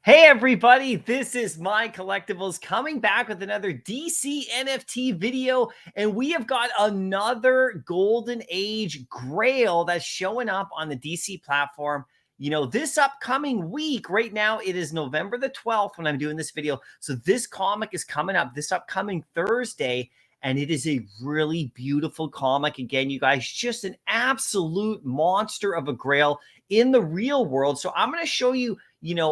Hey everybody, this is MyCollectables coming back with another DC NFT video, and we have got another golden age grail that's showing up on the DC platform. This upcoming week, right now, it is November the 12th when I'm doing this video. So this comic is coming up this upcoming Thursday, and it is a really beautiful comic. Again, you guys, just an absolute monster of a grail in the real world. So I'm going to show you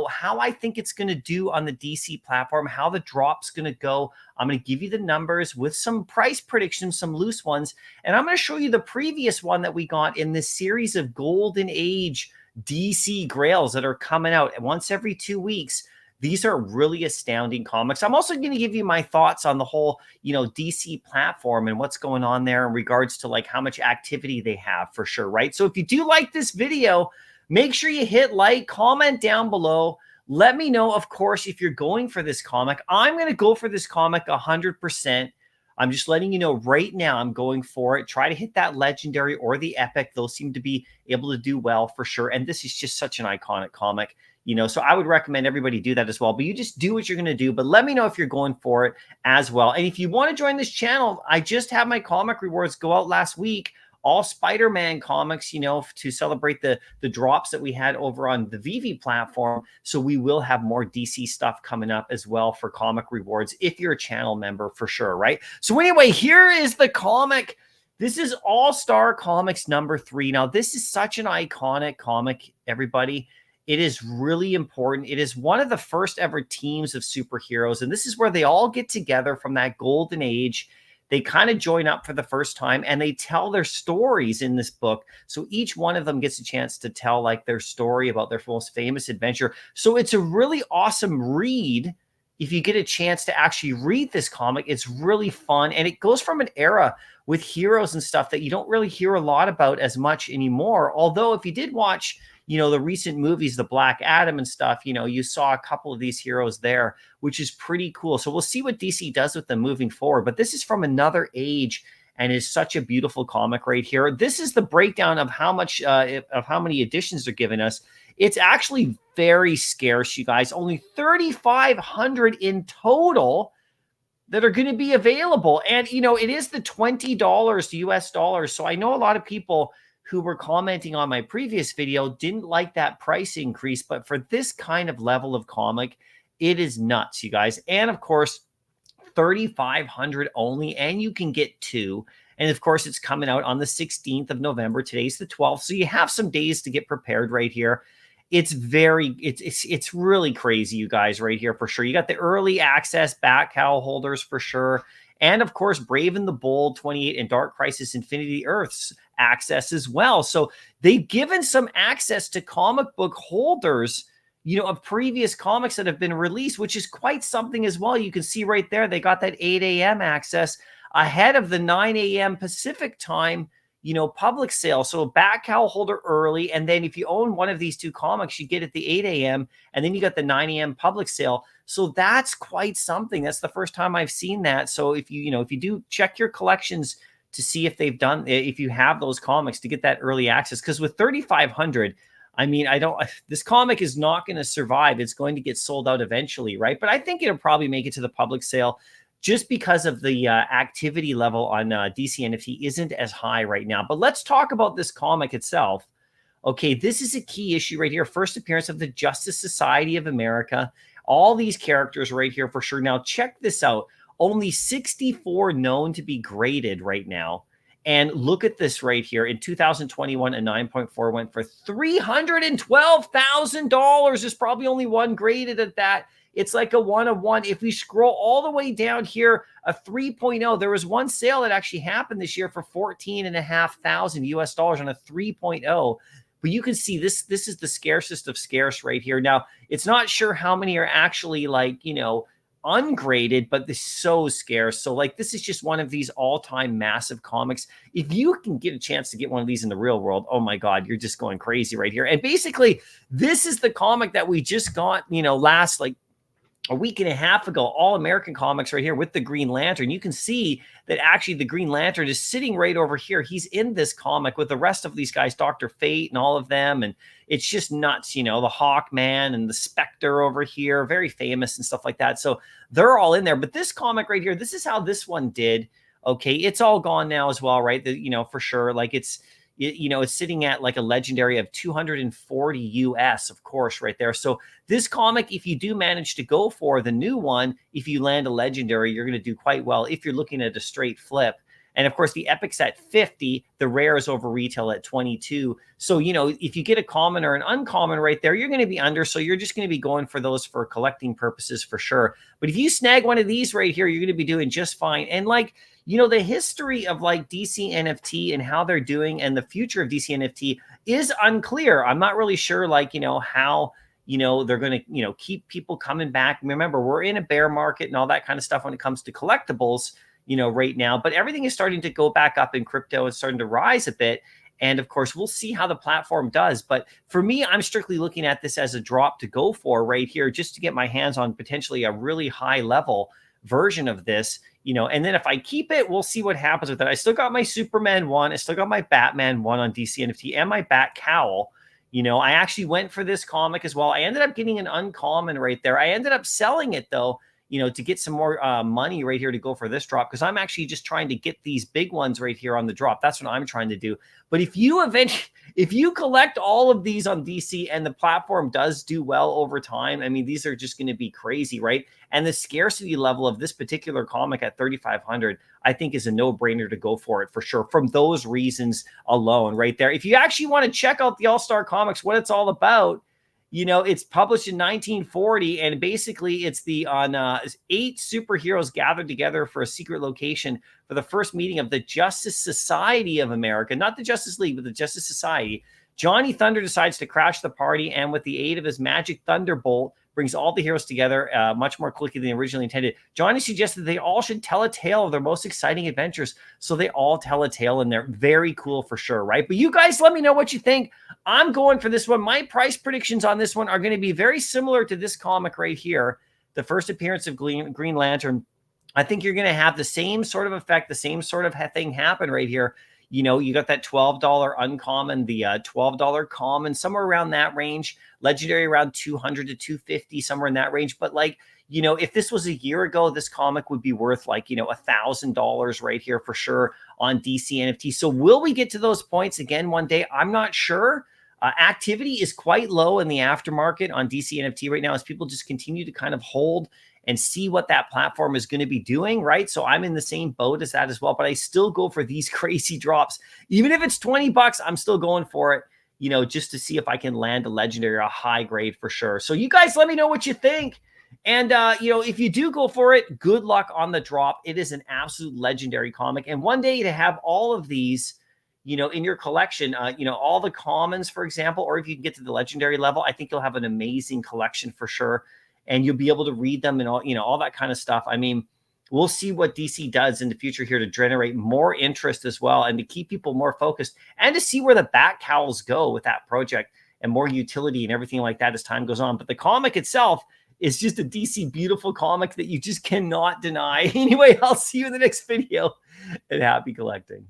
how I think it's going to do on the DC platform, how the drop's going to go. I'm going to give you the numbers with some price predictions, some loose ones, and I'm going to show you the previous one that we got in this series of golden age DC grails that are coming out once every 2 weeks. These are really astounding comics. I'm also going to give you my thoughts on the whole, DC platform and what's going on there in regards to like how much activity they have for sure, right? So if you do like this video, make sure you hit like, comment down below. Let me know, of course, if you're going for this comic. I'm going to go for this comic 100%. I'm just letting you know right now I'm going for it. Try to hit that legendary or the epic. Those seem to be able to do well for sure. And this is just such an iconic comic, so I would recommend everybody do that as well. But you just do what you're going to do. But let me know if you're going for it as well. And if you want to join this channel, I just had my comic rewards go out last week. All Spider-Man comics, to celebrate the drops that we had over on the Vivi platform. So we will have more DC stuff coming up as well for comic rewards if you're a channel member for sure, right? So anyway, here is the comic. This is All-Star Comics number 3. Now, this is such an iconic comic, everybody. It is really important. It is one of the first ever teams of superheroes, and this is where they all get together from that golden age. They kind of join up for the first time and they tell their stories in this book. So each one of them gets a chance to tell like their story about their most famous adventure. So it's a really awesome read. If you get a chance to actually read this comic, it's really fun. And it goes from an era with heroes and stuff that you don't really hear a lot about as much anymore. Although if you did watch, the recent movies, the Black Adam and stuff, you saw a couple of these heroes there, which is pretty cool. So we'll see what DC does with them moving forward. But this is from another age and is such a beautiful comic right here. This is the breakdown of how many editions they're giving us. It's actually very scarce, you guys. Only 3,500 in total that are going to be available. And, it is the $20 US dollars. So I know a lot of people who were commenting on my previous video didn't like that price increase, but for this kind of level of comic, it is nuts, you guys. And of course, 3,500 only, and you can get 2. And of course, it's coming out on the 16th of November. Today's the 12th, so you have some days to get prepared right here. It's really crazy, you guys, right here for sure. You got the early access back cowl holders for sure. And of course, Brave and the Bold 28 and Dark Crisis Infinity Earths access as well. So they've given some access to comic book holders, of previous comics that have been released, which is quite something as well. You can see right there, they got that 8 a.m. access ahead of the 9 a.m. Pacific time, public sale. So a back cowl holder early. And then if you own one of these 2 comics, you get it the 8 a.m. and then you got the 9 a.m. public sale. So that's quite something. That's the first time I've seen that. So if you do check your collections to see if if you have those comics to get that early access, because with 3,500, I mean, this comic is not going to survive. It's going to get sold out eventually, right? But I think it'll probably make it to the public sale just because of the activity level on DC NFT isn't as high right now. But let's talk about this comic itself. Okay, this is a key issue right here. First appearance of the Justice Society of America. All these characters right here for sure. Now, check this out. Only 64 known to be graded right now. And look at this right here. In 2021, a 9.4 went for $312,000. There's probably only one graded at that. It's like a 1 of 1. If we scroll all the way down here, a 3.0, there was one sale that actually happened this year for $14,500 US dollars on a 3.0. But you can see this is the scarcest of scarce right here. Now, it's not sure how many are actually like, ungraded, but this is so scarce. So like, this is just one of these all-time massive comics. If you can get a chance to get one of these in the real world, oh my God, you're just going crazy right here. And basically, this is the comic that we just got, last like a week and a half ago, All American Comics right here with the Green Lantern. You can see that actually the Green Lantern is sitting right over here. He's in this comic with the rest of these guys, Dr. Fate and all of them. And it's just nuts, you know, the Hawkman and the Spectre over here, very famous and stuff like that. So they're all in there. But this comic right here, this is how this one did. Okay, it's all gone now as well, right? You know, for sure. Like it's sitting at like a legendary of 240 US, of course, right there. So this comic, if you do manage to go for the new one, if you land a legendary, you're going to do quite well if you're looking at a straight flip. And of course, the epic's at 50, the rare is over retail at 22. So, you know, if you get a common or an uncommon right there, you're going to be under. So you're just going to be going for those for collecting purposes for sure. But if you snag one of these right here, you're going to be doing just fine. And like, you know, the history of like DC NFT and how they're doing and the future of DC NFT is unclear. I'm not really sure, like, you know, how, you know, they're going to, you know, keep people coming back. Remember, we're in a bear market and all that kind of stuff when it comes to collectibles, you know, right now, but everything is starting to go back up in crypto and starting to rise a bit. And of course, we'll see how the platform does. But for me, I'm strictly looking at this as a drop to go for right here, just to get my hands on potentially a really high level version of this, you know, and then if I keep it, we'll see what happens with it. I still got my Superman one. I still got my Batman one on DC NFT and my Bat Cowl. You know, I actually went for this comic as well. I ended up getting an uncommon right there. I ended up selling it though, you know, to get some more money right here to go for this drop, because I'm actually just trying to get these big ones right here on the drop. That's what I'm trying to do. But if you collect all of these on DC and the platform does do well over time, I mean, these are just going to be crazy, right? And the scarcity level of this particular comic at 3,500, I think is a no-brainer to go for it for sure, from those reasons alone right there. If you actually want to check out the All-Star Comics, what it's all about, you know, it's published in 1940, and basically it's the 8 superheroes gathered together for a secret location for the first meeting of the Justice Society of America, not the Justice League, but the Justice Society. Johnny Thunder decides to crash the party, and with the aid of his magic thunderbolt, brings all the heroes together much more quickly than originally intended. Johnny suggested they all should tell a tale of their most exciting adventures. So they all tell a tale, and they're very cool for sure, right? But you guys let me know what you think. I'm going for this one. My price predictions on this one are going to be very similar to this comic right here, the first appearance of Green Lantern. I think you're going to have the same sort of effect, the same sort of thing happen right here. You know, you got that $12 uncommon, the $12 common, somewhere around that range. Legendary around 200 to 250, somewhere in that range. But like, you know, if this was a year ago, this comic would be worth like, you know, $1,000 right here for sure on DC NFT. So will we get to those points again one day? I'm not sure. Activity is quite low in the aftermarket on DC NFT right now as people just continue to kind of hold and see what that platform is going to be doing, right? So I'm in the same boat as that as well, but I still go for these crazy drops. Even if it's 20 bucks, I'm still going for it, you know, just to see if I can land a legendary or a high grade for sure. So you guys let me know what you think. And, you know, if you do go for it, good luck on the drop. It is an absolute legendary comic. And one day to have all of these, you know, in your collection, you know, all the commons, for example, or if you can get to the legendary level, I think you'll have an amazing collection for sure. And you'll be able to read them and all, you know, all that kind of stuff. I mean, we'll see what DC does in the future here to generate more interest as well and to keep people more focused and to see where the Bat Cowls go with that project and more utility and everything like that as time goes on. But the comic itself is just a DC beautiful comic that you just cannot deny. Anyway, I'll see you in the next video and happy collecting.